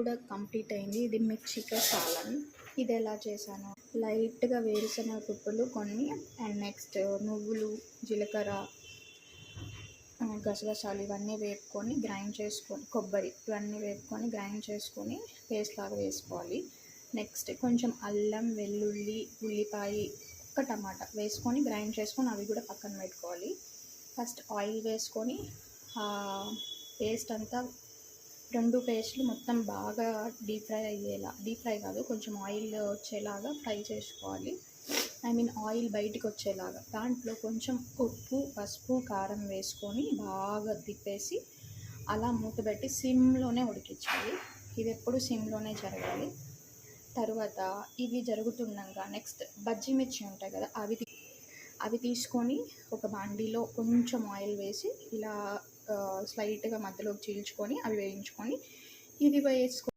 కూడా కంప్లీట్ అయింది. ఇది మిర్చికా సాలన్. ఇది ఎలా చేశాను, లైట్గా వేరుశనగ పప్పులు కొన్ని అండ్ నెక్స్ట్ నువ్వులు, జీలకర్ర, గసగసాలు ఇవన్నీ వేపుకొని గ్రైండ్ చేసుకొని, కొబ్బరి ఇవన్నీ వేపుకొని గ్రైండ్ చేసుకొని పేస్ట్ లాగా వేసుకోవాలి. నెక్స్ట్ కొంచెం అల్లం, వెల్లుల్లి, ఉల్లిపాయ, ఒక్క టమాటా వేసుకొని గ్రైండ్ చేసుకొని అవి కూడా పక్కన పెట్టుకోవాలి. ఫస్ట్ ఆయిల్ వేసుకొని పేస్ట్ అంతా, రెండు పేస్ట్లు మొత్తం బాగా డీప్ ఫ్రై కాదు, కొంచెం ఆయిల్ వచ్చేలాగా ఫ్రై చేసుకోవాలి. ఆయిల్ బయటికి వచ్చేలాగా. దాంట్లో కొంచెం ఉప్పు, పసుపు, కారం వేసుకొని బాగా తిప్పేసి అలా మూతపెట్టి సిమ్లోనే ఉడికించాలి. ఇది ఎప్పుడు సిమ్లోనే జరగాలి. తర్వాత ఇవి జరుగుతుండగా నెక్స్ట్ బజ్జీ మిర్చి ఉంటాయి కదా, అవి తీసుకొని ఒక బాండీలో కొంచెం ఆయిల్ వేసి ఇలా స్లైట్గా మధ్యలోకి చీల్చుకొని అవి వేయించుకొని ఇది వేసుకొని